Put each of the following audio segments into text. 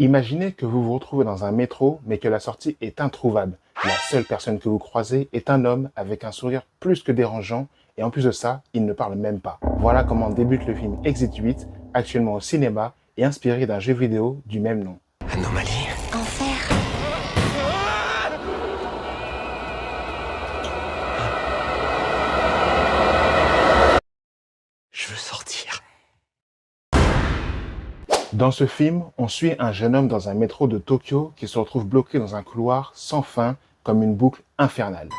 Imaginez que vous vous retrouvez dans un métro, mais que la sortie est introuvable. La seule personne que vous croisez est un homme avec un sourire plus que dérangeant, et en plus de ça, il ne parle même pas. Voilà comment débute le film Exit 8, actuellement au cinéma, et inspiré d'un jeu vidéo du même nom. Anomalie. Enfer. Je veux sortir. Dans ce film, on suit un jeune homme dans un métro de Tokyo qui se retrouve bloqué dans un couloir sans fin, comme une boucle infernale.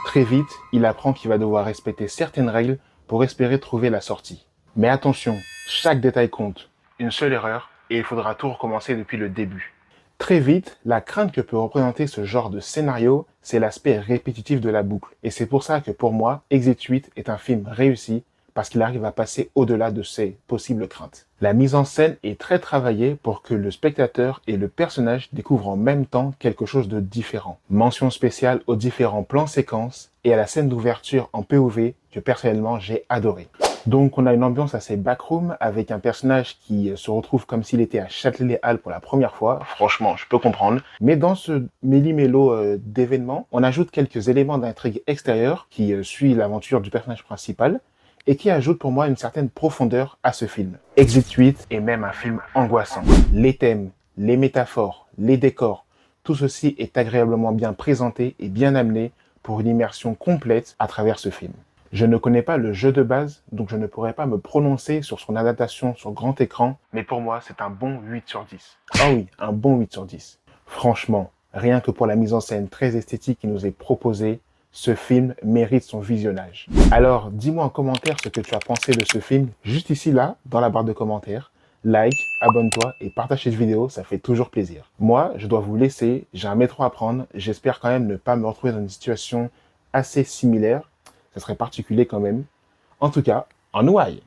Très vite, il apprend qu'il va devoir respecter certaines règles pour espérer trouver la sortie. Mais attention, chaque détail compte. Une seule erreur, et il faudra tout recommencer depuis le début. Très vite, la crainte que peut représenter ce genre de scénario, c'est l'aspect répétitif de la boucle. Et c'est pour ça que pour moi, Exit 8 est un film réussi, parce qu'il arrive à passer au-delà de ses possibles craintes. La mise en scène est très travaillée pour que le spectateur et le personnage découvrent en même temps quelque chose de différent. Mention spéciale aux différents plans séquences et à la scène d'ouverture en POV que personnellement j'ai adoré. Donc on a une ambiance assez backroom avec un personnage qui se retrouve comme s'il était à Châtelet-Les-Halles pour la première fois. Franchement, je peux comprendre. Mais dans ce méli-mélo d'événements, on ajoute quelques éléments d'intrigue extérieure qui suit l'aventure du personnage principal et qui ajoute pour moi une certaine profondeur à ce film. Exit 8 est même un film angoissant. Les thèmes, les métaphores, les décors, tout ceci est agréablement bien présenté et bien amené pour une immersion complète à travers ce film. Je ne connais pas le jeu de base, donc je ne pourrais pas me prononcer sur son adaptation sur grand écran, mais pour moi, c'est un bon 8 sur 10. Ah oui, un bon 8 sur 10. Franchement, rien que pour la mise en scène très esthétique qui nous est proposée, ce film mérite son visionnage. Alors, dis-moi en commentaire ce que tu as pensé de ce film, juste ici, là, dans la barre de commentaires. Like, abonne-toi et partage cette vidéo, ça fait toujours plaisir. Moi, je dois vous laisser, j'ai un métro à prendre, j'espère quand même ne pas me retrouver dans une situation assez similaire. Ça serait particulier quand même. En tout cas, en ouaille.